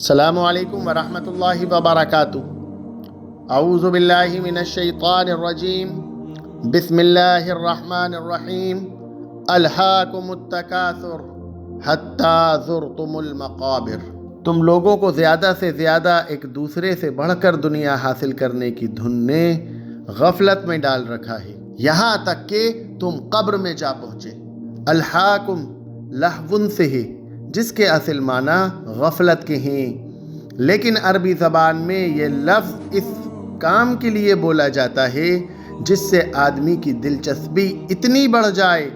السلام علیکم ورحمۃ اللہ وبرکاتہ۔ اعوذ باللہ من الشیطان الرجیم، بسم اللہ الرحمن الرحیم۔ الہاکم التکاثر حتی زرتم المقابر۔ تم لوگوں کو زیادہ سے زیادہ ایک دوسرے سے بڑھ کر دنیا حاصل کرنے کی دھن نے غفلت میں ڈال رکھا ہے، یہاں تک کہ تم قبر میں جا پہنچے۔ الہاکم لہون سے ہے، جس کے اصل معنی غفلت کے ہیں، لیکن عربی زبان میں یہ لفظ اس کام کے لیے بولا جاتا ہے جس سے آدمی کی دلچسپی اتنی بڑھ جائے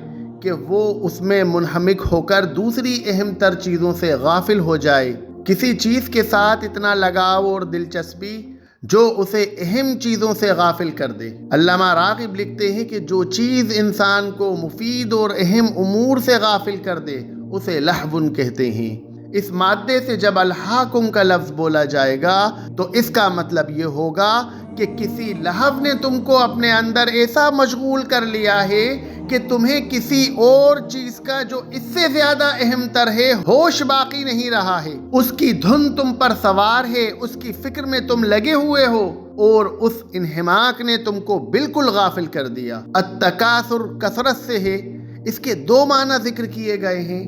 کہ وہ اس میں منہمک ہو کر دوسری اہم تر چیزوں سے غافل ہو جائے۔ کسی چیز کے ساتھ اتنا لگاؤ اور دلچسپی جو اسے اہم چیزوں سے غافل کر دے۔ علامہ راغب لکھتے ہیں کہ جو چیز انسان کو مفید اور اہم امور سے غافل کر دے اسے لہون کہتے ہیں۔ اس مادے سے جب الہاکم کا لفظ بولا جائے گا تو اس کا مطلب یہ ہوگا کہ کسی لہو نے تم کو اپنے اندر ایسا مشغول کر لیا ہے کہ تمہیں کسی اور چیز کا جو اس سے زیادہ اہم تر ہے ہوش باقی نہیں رہا ہے۔ اس کی دھن تم پر سوار ہے، اس کی فکر میں تم لگے ہوئے ہو اور اس انہماک نے تم کو بالکل غافل کر دیا۔ التکاثر کثرت سے ہے، اس کے دو معنی ذکر کیے گئے ہیں۔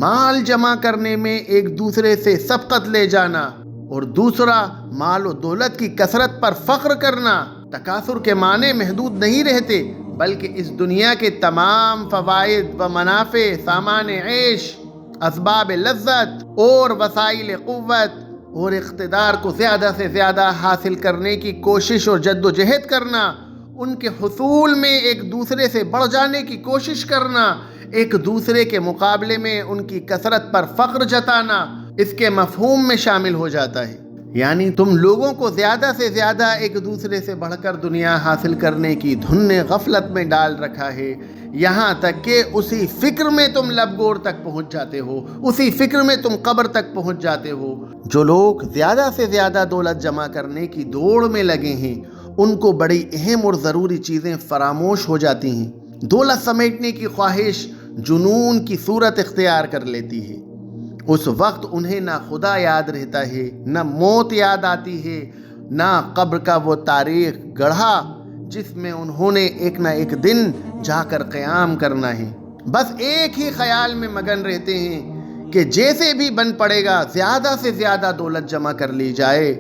مال جمع کرنے میں ایک دوسرے سے سبقت لے جانا اور دوسرا مال و دولت کی کثرت پر فخر کرنا۔ تکاثر کے معنی محدود نہیں رہتے بلکہ اس دنیا کے تمام فوائد و منافع، سامان عیش، اسباب لذت اور وسائل قوت اور اقتدار کو زیادہ سے زیادہ حاصل کرنے کی کوشش اور جد و جہد کرنا، ان کے حصول میں ایک دوسرے سے بڑھ جانے کی کوشش کرنا، ایک دوسرے کے مقابلے میں ان کی کثرت پر فخر جتانا اس کے مفہوم میں شامل ہو جاتا ہے۔ یعنی تم لوگوں کو زیادہ سے زیادہ ایک دوسرے سے بڑھ کر دنیا حاصل کرنے کی دھن نے غفلت میں ڈال رکھا ہے، یہاں تک کہ اسی فکر میں تم لبگور تک پہنچ جاتے ہو، اسی فکر میں تم قبر تک پہنچ جاتے ہو۔ جو لوگ زیادہ سے زیادہ دولت جمع کرنے کی دوڑ میں لگے ہیں ان کو بڑی اہم اور ضروری چیزیں فراموش ہو جاتی ہیں۔ دولت سمیٹنے کی خواہش جنون کی صورت اختیار کر لیتی ہے۔ اس وقت انہیں نہ خدا یاد رہتا ہے، نہ موت یاد آتی ہے، نہ قبر کا وہ تاریخ گڑھا جس میں انہوں نے ایک نہ ایک دن جا کر قیام کرنا ہے۔ بس ایک ہی خیال میں مگن رہتے ہیں کہ جیسے بھی بن پڑے گا زیادہ سے زیادہ دولت جمع کر لی جائے۔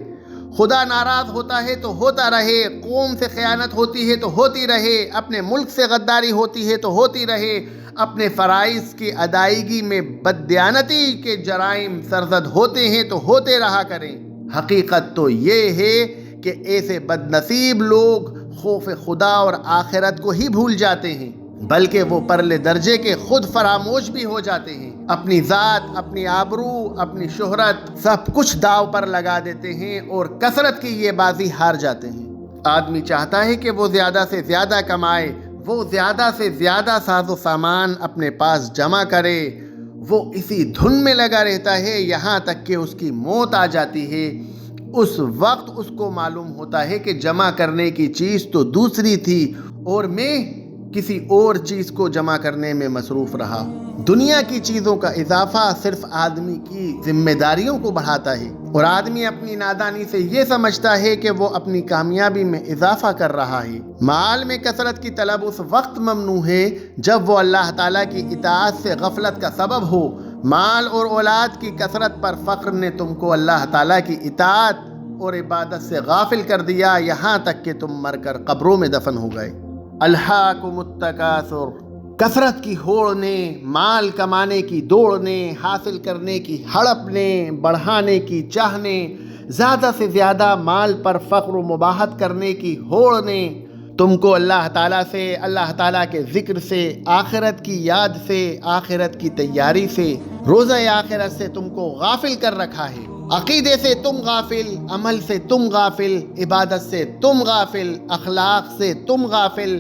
خدا ناراض ہوتا ہے تو ہوتا رہے، قوم سے خیانت ہوتی ہے تو ہوتی رہے، اپنے ملک سے غداری ہوتی ہے تو ہوتی رہے، اپنے فرائض کی ادائیگی میں بددیانتی کے جرائم سرزد ہوتے ہیں تو ہوتے رہا کریں۔ حقیقت تو یہ ہے کہ ایسے بد نصیب لوگ خوف خدا اور آخرت کو ہی بھول جاتے ہیں، بلکہ وہ پرلے درجے کے خود فراموش بھی ہو جاتے ہیں۔ اپنی ذات، اپنی آبرو، اپنی شہرت سب کچھ داؤ پر لگا دیتے ہیں اور کثرت کی یہ بازی ہار جاتے ہیں۔ آدمی چاہتا ہے کہ وہ زیادہ سے زیادہ کمائے، وہ زیادہ سے زیادہ ساز و سامان اپنے پاس جمع کرے، وہ اسی دھن میں لگا رہتا ہے یہاں تک کہ اس کی موت آ جاتی ہے۔ اس وقت اس کو معلوم ہوتا ہے کہ جمع کرنے کی چیز تو دوسری تھی اور میں کسی اور چیز کو جمع کرنے میں مصروف رہا۔ دنیا کی چیزوں کا اضافہ صرف آدمی کی ذمہ داریوں کو بڑھاتا ہے اور آدمی اپنی نادانی سے یہ سمجھتا ہے کہ وہ اپنی کامیابی میں اضافہ کر رہا ہے۔ مال میں کثرت کی طلب اس وقت ممنوع ہے جب وہ اللہ تعالیٰ کی اطاعت سے غفلت کا سبب ہو۔ مال اور اولاد کی کثرت پر فخر نے تم کو اللہ تعالیٰ کی اطاعت اور عبادت سے غافل کر دیا، یہاں تک کہ تم مر کر قبروں میں دفن ہو گئے۔ الہاکم التکاثر، کثرت کی ہوڑ نے، مال کمانے کی دوڑ نے، حاصل کرنے کی ہڑپ نے، بڑھانے کی چاہ نے، زیادہ سے زیادہ مال پر فخر و مباحت کرنے کی ہوڑ نے تم کو اللہ تعالیٰ سے، اللہ تعالیٰ کے ذکر سے، آخرت کی یاد سے، آخرت کی تیاری سے، روزہ آخرت سے تم کو غافل کر رکھا ہے۔ عقیدے سے تم غافل، عمل سے تم غافل، عبادت سے تم غافل، اخلاق سے تم غافل،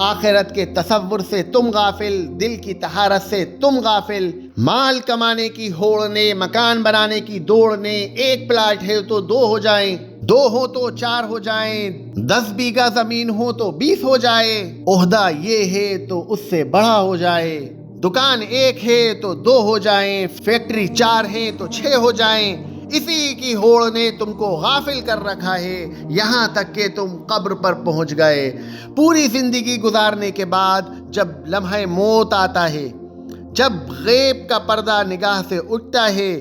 آخرت کے تصور سے تم غافل، دل کی طہارت سے تم غافل۔ مال کمانے کی ہوڑ نے، مکان بنانے کی دوڑ نے، ایک پلاٹ ہے تو 2 ہو جائیں، 2 ہو تو 4 ہو جائیں، 10 بیگھہ زمین ہو تو 20 ہو جائے، عہدہ یہ ہے تو اس سے بڑا ہو جائے، دکان 1 ہے تو 2 ہو جائیں، فیکٹری 4 ہے تو 6 ہو جائیں، اسی کی ہوڑ نے تم کو غافل کر رکھا ہے یہاں تک کہ تم قبر پر پہنچ گئے۔ پوری زندگی گزارنے کے بعد جب لمحہ موت آتا ہے، جب غیب کا پردہ نگاہ سے اٹھتا ہے،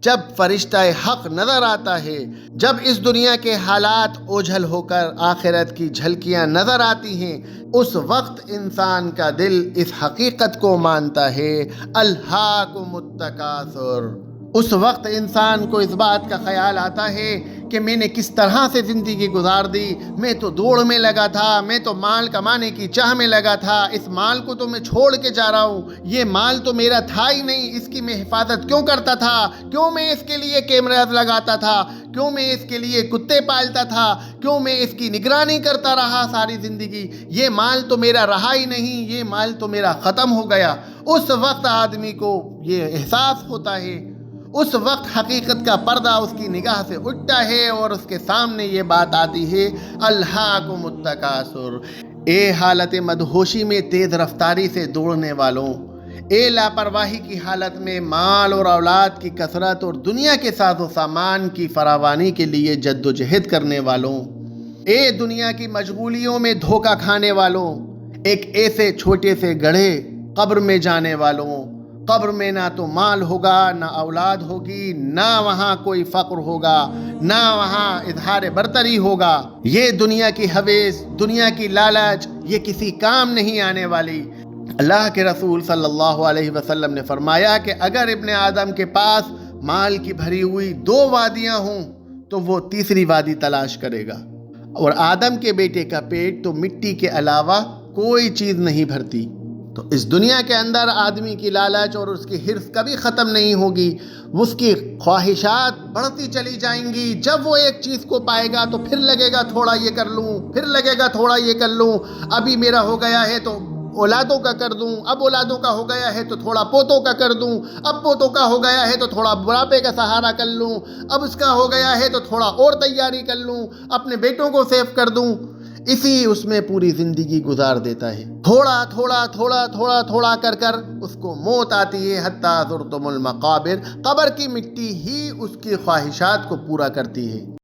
جب فرشتہ حق نظر آتا ہے، جب اس دنیا کے حالات اوجھل ہو کر آخرت کی جھلکیاں نظر آتی ہیں، اس وقت انسان کا دل اس حقیقت کو مانتا ہے، الہاکم التکاثر۔ اس وقت انسان کو اس بات کا خیال آتا ہے کہ میں نے کس طرح سے زندگی گزار دی، میں تو دوڑ میں لگا تھا، میں تو مال کمانے کی چاہ میں لگا تھا، اس مال کو تو میں چھوڑ کے جا رہا ہوں، یہ مال تو میرا تھا ہی نہیں، اس کی میں حفاظت کیوں کرتا تھا، کیوں میں اس کے لیے کیمراز لگاتا تھا، کیوں میں اس کے لیے کتے پالتا تھا، کیوں میں اس کی نگرانی کرتا رہا ساری زندگی، یہ مال تو میرا رہا ہی نہیں، یہ مال تو میرا ختم ہو گیا۔ اس وقت آدمی کو یہ احساس ہوتا ہے، اس وقت حقیقت کا پردہ اس کی نگاہ سے اٹھتا ہے اور اس کے سامنے یہ بات آتی ہے، الہاکم التکاثر۔ اے حالت مدہوشی میں تیز رفتاری سے دوڑنے والوں، اے لاپرواہی کی حالت میں مال اور اولاد کی کثرت اور دنیا کے ساز و سامان کی فراوانی کے لیے جد و جہد کرنے والوں، اے دنیا کی مشغولیوں میں دھوکہ کھانے والوں، ایک ایسے چھوٹے سے گڑھے قبر میں جانے والوں۔ قبر میں نہ تو مال ہوگا، نہ اولاد ہوگی، نہ وہاں کوئی فقر ہوگا، نہ وہاں اظہار برتری ہوگا۔ یہ دنیا کی حویث، دنیا کی لالچ، یہ کسی کام نہیں آنے والی۔ اللہ کے رسول صلی اللہ علیہ وسلم نے فرمایا کہ اگر ابن آدم کے پاس مال کی بھری ہوئی 2 وادیاں ہوں تو وہ تیسری وادی تلاش کرے گا، اور آدم کے بیٹے کا پیٹ تو مٹی کے علاوہ کوئی چیز نہیں بھرتی۔ تو اس دنیا کے اندر آدمی کی لالچ اور اس کی حرص کبھی ختم نہیں ہوگی، اس کی خواہشات بڑھتی چلی جائیں گی۔ جب وہ ایک چیز کو پائے گا تو پھر لگے گا تھوڑا یہ کر لوں، پھر لگے گا تھوڑا یہ کر لوں، ابھی میرا ہو گیا ہے تو اولادوں کا کر دوں، اب اولادوں کا ہو گیا ہے تو تھوڑا پوتوں کا کر دوں، اب پوتوں کا ہو گیا ہے تو تھوڑا بڑھاپے کا سہارا کر لوں، اب اس کا ہو گیا ہے تو تھوڑا اور تیاری کر لوں، اپنے بیٹوں کو سیو کر دوں۔ اسی اس میں پوری زندگی گزار دیتا ہے، تھوڑا تھوڑا تھوڑا تھوڑا تھوڑا کر کر اس کو موت آتی ہے، حتیٰ زرتم المقابر، قبر کی مٹی ہی اس کی خواہشات کو پورا کرتی ہے۔